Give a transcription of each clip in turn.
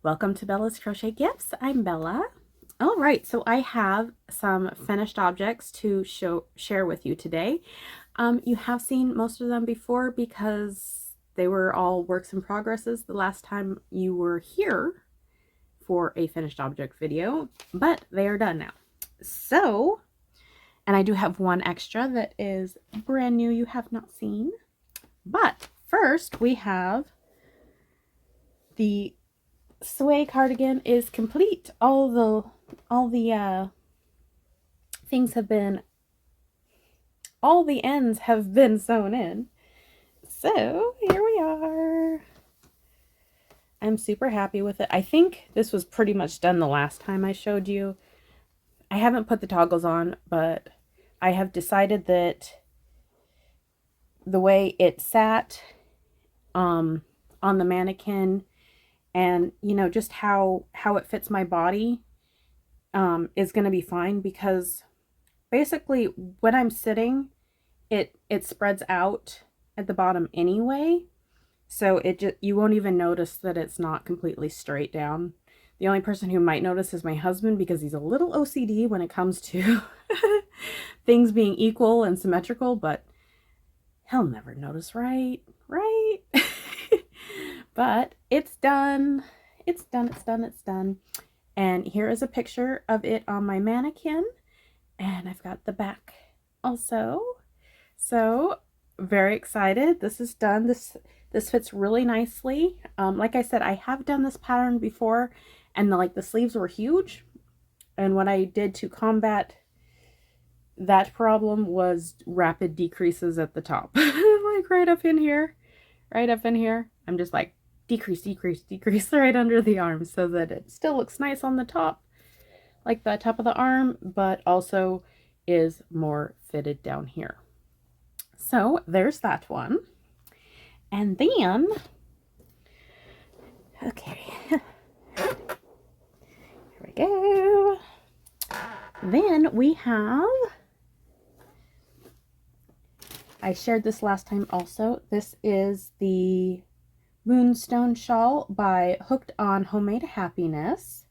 Welcome to Bella's Crochet Gifts. I'm Bella. All right, so I have some finished objects to share with you today. You have seen most of them before because they were all works in progresses the last time you were here for a finished object video, but they are done now. So, and I do have one extra that is brand new you have not seen. But first we have the sway cardigan is complete. All the things have been, all the ends have been sewn in. So here we are. I'm super happy with it. I think this was pretty much done the last time I showed you. I haven't put the toggles on, but I have decided that the way it sat on the mannequin, and you know, just how it fits my body is going to be fine, because basically when I'm sitting, it spreads out at the bottom anyway, so you won't even notice that it's not completely straight down. The only person who might notice is my husband, because he's a little OCD when it comes to things being equal and symmetrical, but he'll never notice, right? But it's done. It's done. And here is a picture of it on my mannequin. And I've got the back also. So very excited. This is done. This fits really nicely. Like I said, I have done this pattern before, and the sleeves were huge. And what I did to combat that problem was rapid decreases at the top. Like right up in here. I'm just like, decrease right under the arm, so that it still looks nice on the top, like the top of the arm, but also is more fitted down here. So there's that one. And then, okay, here we go. Then we have, I shared this last time also, this is the Moonstone Shawl by Hooked on Homemade Happiness,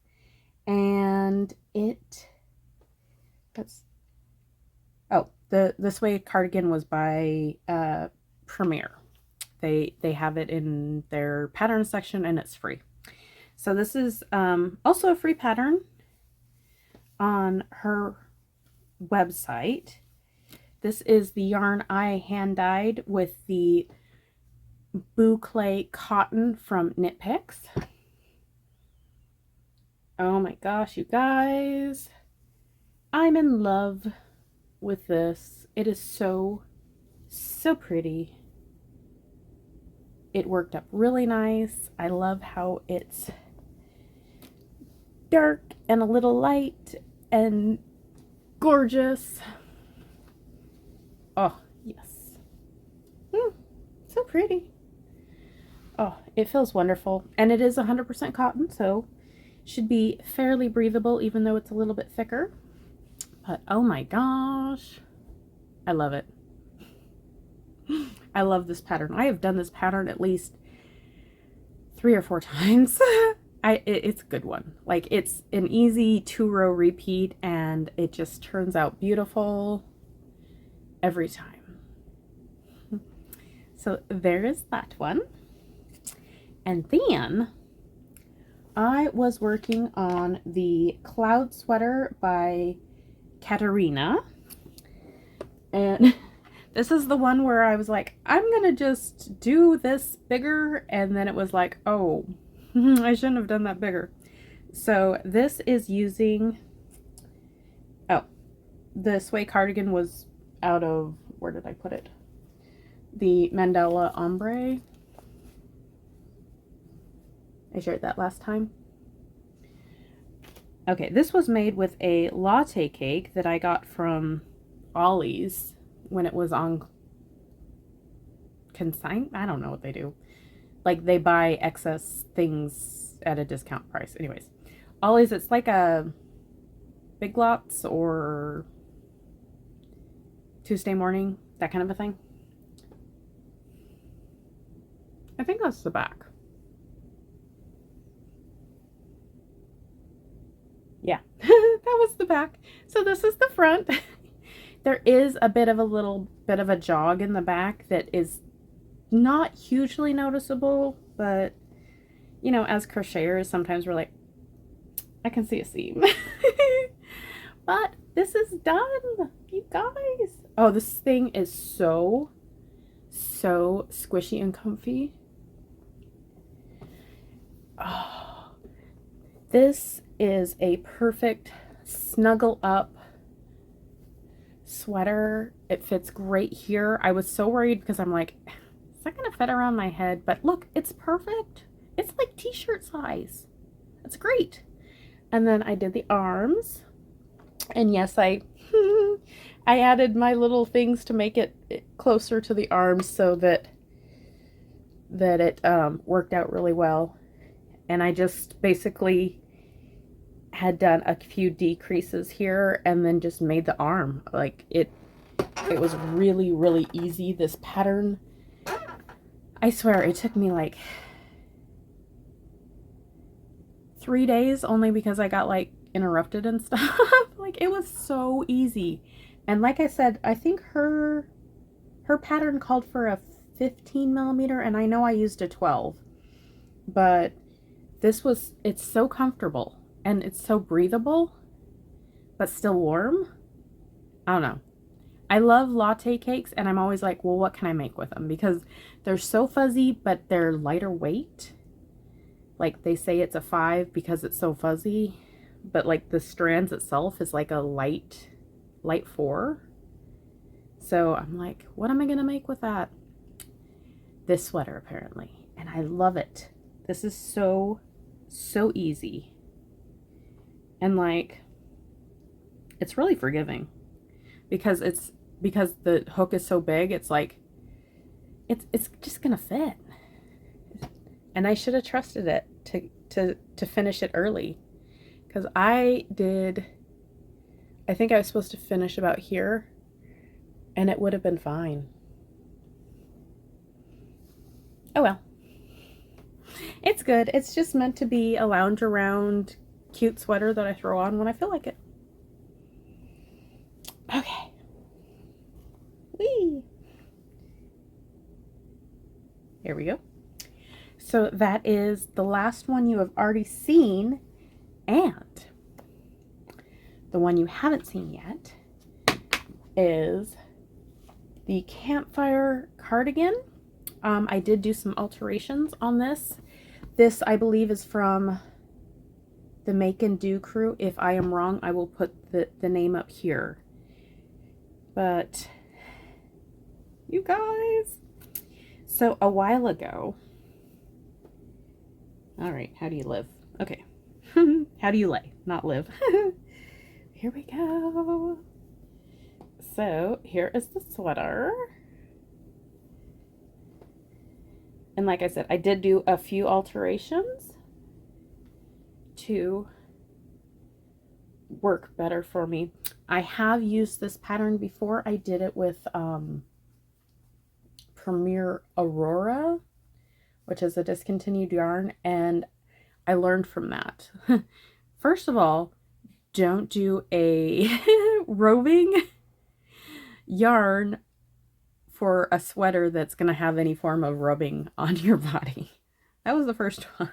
and the sway cardigan was by Premier. They have it in their pattern section, and it's free. So this is also a free pattern on her website. This is the yarn I hand dyed with the boucle cotton from Knit Picks. Oh my gosh, you guys, I'm in love with this. It is so pretty. It worked up really nice. I love how it's dark and a little light and gorgeous. Oh yes, so pretty. Oh, it feels wonderful. And it is 100% cotton, so should be fairly breathable, even though it's a little bit thicker. But oh my gosh, I love it. I love this pattern. I have done this pattern at least 3 or 4 times. It's a good one. Like, it's an easy 2-row repeat, and it just turns out beautiful every time. So there is that one. And then I was working on the Cloud Sweater by Katerina. And this is the one where I was like, I'm gonna just do this bigger. And then it was like, oh, I shouldn't have done that bigger. So this is using, the sway cardigan was out of, where did I put it? The Mandala Ombre. I shared that last time. Okay, this was made with a latte cake that I got from Ollie's when it was on consign. I don't know what they do. Like, they buy excess things at a discount price. Anyways, Ollie's, it's like a Big Lots or Tuesday Morning, that kind of a thing. I think that's the back. Yeah, that was the back. So this is the front. There is a little bit of a jog in the back that is not hugely noticeable, but you know, as crocheters, sometimes we're like, I can see a seam. But this is done, you guys. Oh, this thing is so squishy and comfy. Oh, this is a perfect snuggle up sweater. It fits great here. I was so worried because I'm like, is that gonna fit around my head? But look, it's perfect. It's like t-shirt size. That's great. And then I did the arms, and yes, I I added my little things to make it closer to the arms so that it worked out really well. And I just basically had done a few decreases here and then just made the arm. Like it was really easy. This pattern, I swear it took me like 3 days only because I got like interrupted and stuff. Like it was so easy. And like I said, I think her pattern called for a 15 millimeter, and I know I used a 12, but it's so comfortable and it's so breathable but still warm. I don't know. I love latte cakes, and I'm always like, well, what can I make with them? Because they're so fuzzy, but they're lighter weight. Like they say it's a 5 because it's so fuzzy, but like the strands itself is like a light 4. So I'm like, what am I gonna make with that? This sweater apparently, and I love it. This is so easy, and like it's really forgiving because the hook is so big. It's like it's just gonna fit, and I should have trusted it to finish it early, because I think I was supposed to finish about here, and it would have been fine. Oh well. It's good. It's just meant to be a lounge around cute sweater that I throw on when I feel like it. Okay. Whee! Here we go. So that is the last one you have already seen, and the one you haven't seen yet is the Campfire Cardigan. I did do some alterations on this. This, I believe, is from the Make and Do crew. If I am wrong, I will put the name up here. But you guys, so a while ago, all right, how do you live? Okay. How do you lay? Not live. Here we go. So here is the sweater. And like I said, I did do a few alterations to work better for me. I have used this pattern before. I did it with Premier Aurora, which is a discontinued yarn, and I learned from that. First of all, don't do a roving yarn for a sweater that's going to have any form of rubbing on your body. That was the first one.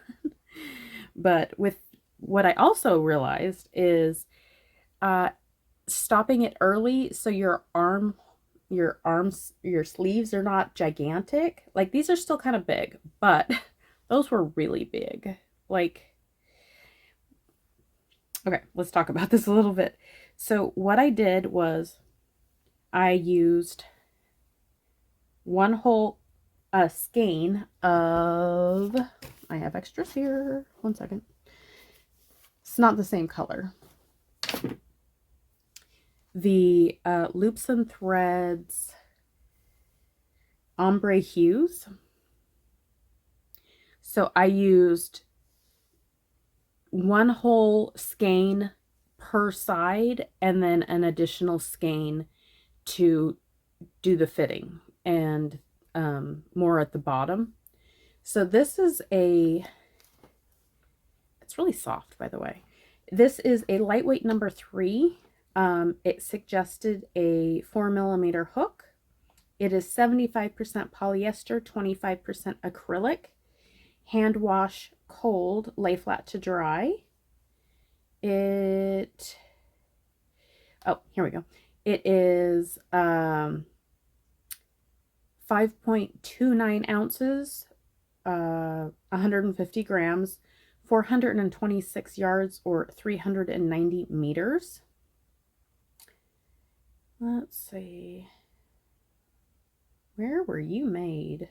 But with what I also realized is stopping it early so your arms, your sleeves are not gigantic. Like these are still kind of big, but those were really big. Like, okay, let's talk about this a little bit. So what I did was I used one whole skein of, I have extras here, 1 second. It's not the same color. The Loops and Threads Ombre Hues. So I used one whole skein per side and then an additional skein to do the fitting, and more at the bottom. So this is it's really soft, by the way. This is a lightweight number 3. It suggested a 4mm hook. It is 75% polyester, 25% acrylic. Hand wash cold, lay flat to dry. Oh, here we go. It is 5.29 ounces, 150 grams, 426 yards, or 390 meters. Let's see. Where were you made?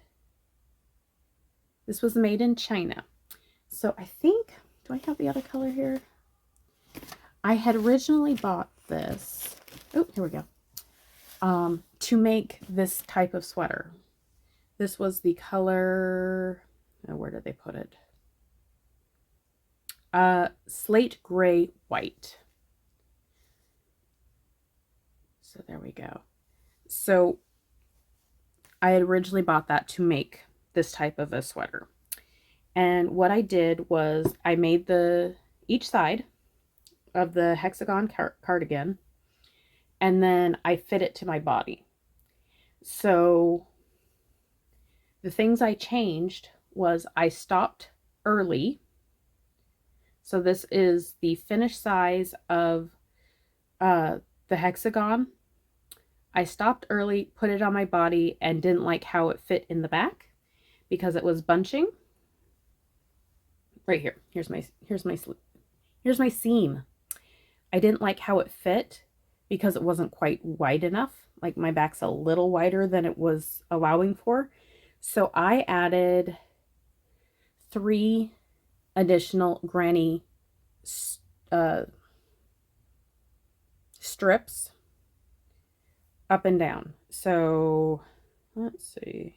This was made in China. So I think, do I have the other color here? I had originally bought this. Oh, here we go. To make this type of sweater. This was the color, where did they put it? Slate gray white. So there we go. So I had originally bought that to make this type of a sweater. And what I did was I made each side of the Hexagon cardigan, and then I fit it to my body. So the things I changed was I stopped early. So this is the finished size of the Hexagon. I stopped early, put it on my body, and didn't like how it fit in the back because it was bunching. Right here. Here's my seam. I didn't like how it fit because it wasn't quite wide enough. Like my back's a little wider than it was allowing for. So I added 3 additional granny strips up and down. So let's see.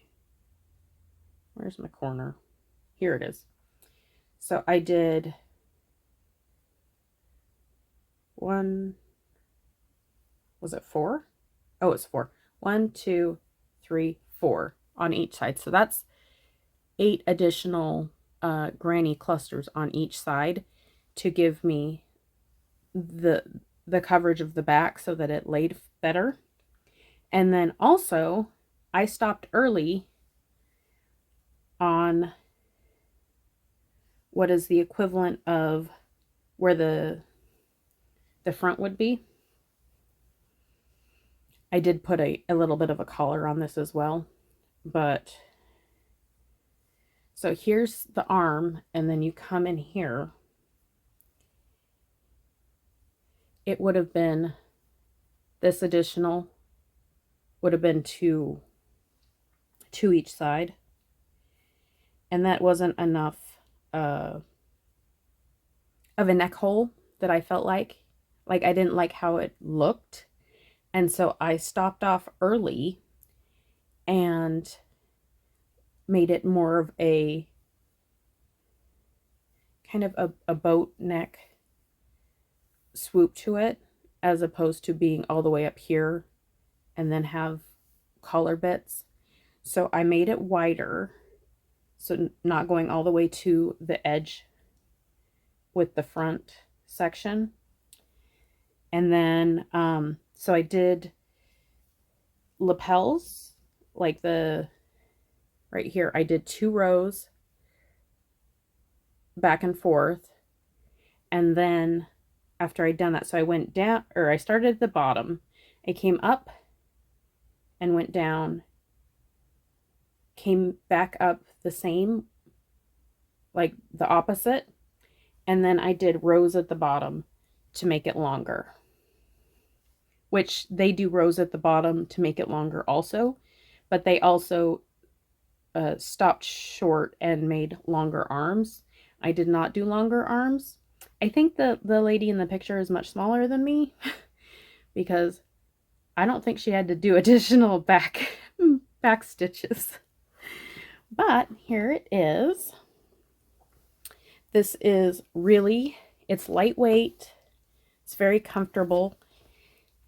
Where's my corner? Here it is. So I did 1, was it 4? Oh, it's 4. 1, 2, 3, 4 on each side. So that's 8 additional granny clusters on each side to give me the coverage of the back so that it laid better. And then also I stopped early on what is the equivalent of where the front would be. I did put a little bit of a collar on this as well, but so here's the arm, and then you come in here. It would have been, this additional would have been two each side, and that wasn't enough of a neck hole that I felt like I didn't like how it looked. And so I stopped off early and made it more of a kind of a boat neck swoop to it, as opposed to being all the way up here and then have collar bits. So I made it wider, so not going all the way to the edge with the front section. And then so I did lapels, like right here, I did 2 rows back and forth. And then after I'd done that, so I went down, or I started at the bottom, I came up and went down, came back up the same, like the opposite, and then I did rows at the bottom to make it longer, which they do rows at the bottom to make it longer also, but they also stopped short and made longer arms. I did not do longer arms. I think the lady in the picture is much smaller than me because I don't think she had to do additional back stitches. But here it is. This is really, it's lightweight. It's very comfortable.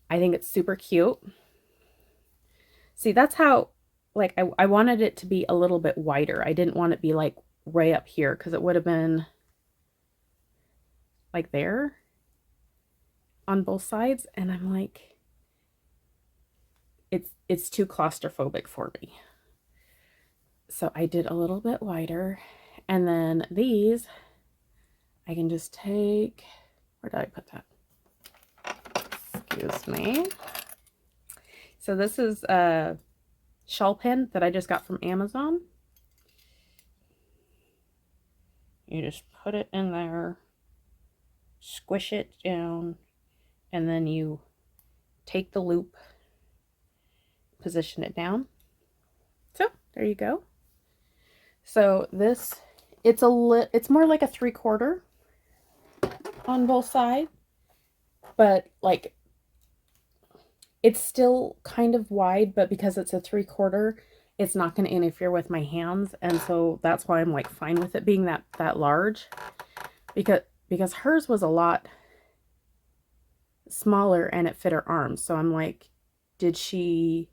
I think it's super cute. See, that's how, like, I wanted it to be a little bit wider. I didn't want it to be like way up here because it would have been like there. on both sides, and I'm like, it's too claustrophobic for me. So I did a little bit wider, and then these I can just take, where did I put that? Excuse me. So this is a shawl pin that I just got from Amazon. You just put it in there, squish it down, and then you take the loop, position it down. So there you go. So this, it's more like a 3/4 on both sides, but like it's still kind of wide, but because it's a 3/4, it's not going to interfere with my hands, and so that's why I'm like fine with it being that large, because hers was a lot smaller and it fit her arms. So I'm like, did she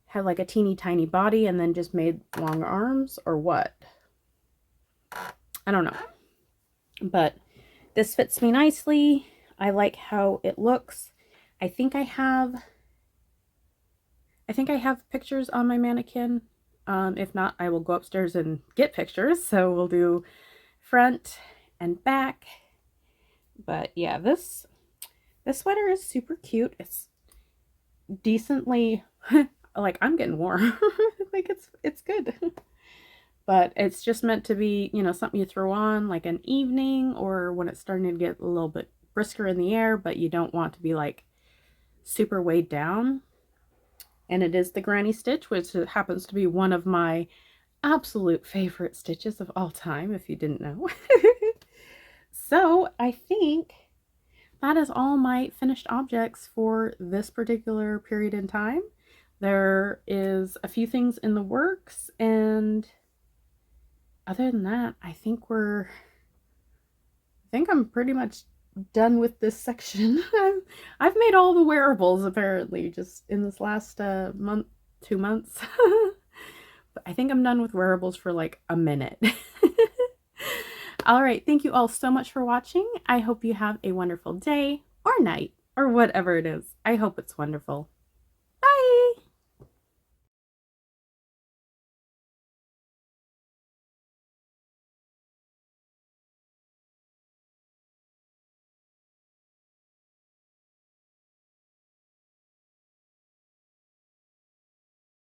have like a teeny tiny body and then just made long arms, or what? I don't know. But this fits me nicely. I like how it looks. I think I have pictures on my mannequin. If not, I will go upstairs and get pictures. So we'll do front and back. But yeah, this sweater is super cute. It's decently like, I'm getting warm. Like it's good. But it's just meant to be, you know, something you throw on like an evening, or when it's starting to get a little bit brisker in the air, but you don't want to be like super weighed down. And it is the granny stitch, which happens to be one of my absolute favorite stitches of all time, if you didn't know. So I think that is all my finished objects for this particular period in time. There is a few things in the works, and other than that, I think I'm pretty much done with this section. I've made all the wearables apparently just in this last 2 months. But I think I'm done with wearables for like a minute. All right, thank you all so much for watching. I hope you have a wonderful day or night or whatever it is. I hope it's wonderful.